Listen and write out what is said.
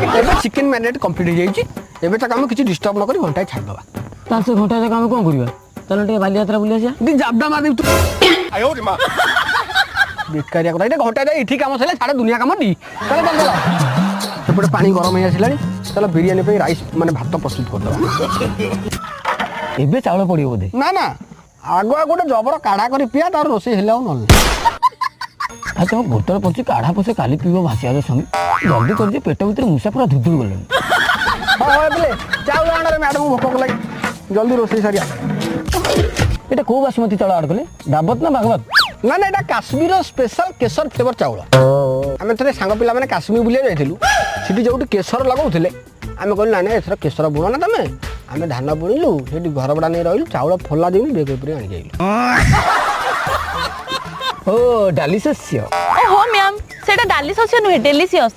ଏବେ chicken marinate complete ହେଇଯାଇଛି। ଏବେ ତାକୁ ଆମେ କିଛି ଡିଷ୍ଟର୍ବ ନ କରି ଘଣ୍ଟାଏ ଛାଡ଼ିଦେବା। ତା ସେ ଘଣ୍ଟା ଯାକ ଆମେ କଣ କରିବା? ଚାଲ ଟିକେ ବାଲିଯାତ୍ରା ବୁଲି ଆସିବା। ଦି ଜାବଡ଼ା ମାରିଦେବି ତୁ। ବେକାରିଆ କଥା ଏଇଟା ଘଣ୍ଟା ଯାଏ ଏଠି କାମ ସରିଲା ଛାଡ଼ ଦୁନିଆ କାମ ଦି ତାହେଲେ କରିଦେବା। ସେପଟେ ପାଣି ଗରମ ହେଇ ଆସିଲାଣି ତାହେଲେ ବିରିୟାନୀ ପାଇଁ ରାଇସ୍ ମାନେ ଭାତ ପ୍ରସ୍ତୁତ କରିଦେବା। ଏବେ ଚାଉଳ ପଡ଼ିବ ବୋଧେ? ନା ନା ଆଗୁଆ ଗୋଟେ ଜବର କାଢ଼ା କରି ପିଆ ତାର ରୋଷେଇ ହେଲେ ଆଉ ନହେଲେ। ଆଉ ତମ ବୋତଲ ପଡ଼ିଛି କାଢ଼ା ପଛେ କାଲି ପିଇବ ଭାସିଆର ସ୍ୱାମୀ। ଜଲ୍ଦି କରିଛି ପେଟ ଭିତରେ ମୂଷା ପୁରା ଧୁଧୁରୁ ଗଲେଣି। ହଁ ଏବେ ଚାଉଳ ଆଣରେ ମ୍ୟାଡ଼ାମ ଭୋକ ଲାଗି ଜଲ୍ଦି ରୋଷେଇ ସାରିଆ। এটা କୋଉ ବାସୁମତୀ ଚାଉଳ ଆଡ କଲେ? ଦାବତ ନା ଭାଗବତ? ନା ନା ଏଇଟା କାଶ୍ମୀର ସ୍ପେଶାଲ କେଶର ଫ୍ଲେଭର ଚାଉଳ। ଆମେ ଥରେ ସାଙ୍ଗ ପିଲାମାନେ କାଶ୍ମୀର ବୁଲିବାକୁ ଯାଇଥିଲୁ। ସେଠି ଯୋଉଠି କେଶର ଲଗାଉଥିଲେ ଆମେ କହିଲୁ ନା ଏଥର କେଶର ବୁଣ ନା ତମେ। ଆମେ ଧାନ ବୁଣିଲୁ ସେଠି ଘର ଭଡ଼ା ନେଇ ରହିଲୁ ଚାଉଳ ଫଲା ଯେମିତି ବେଗ ଉପରେ ଆଣିକି ଆଇଲୁ। ଓ ଡାଲି ଶସ୍ୟ। ଓହୋ ମ୍ୟାମ୍ ସେଇଟା ଡାଲି ଶସ୍ୟ ନୁହେଁ ଡେଲିସିୟସ୍।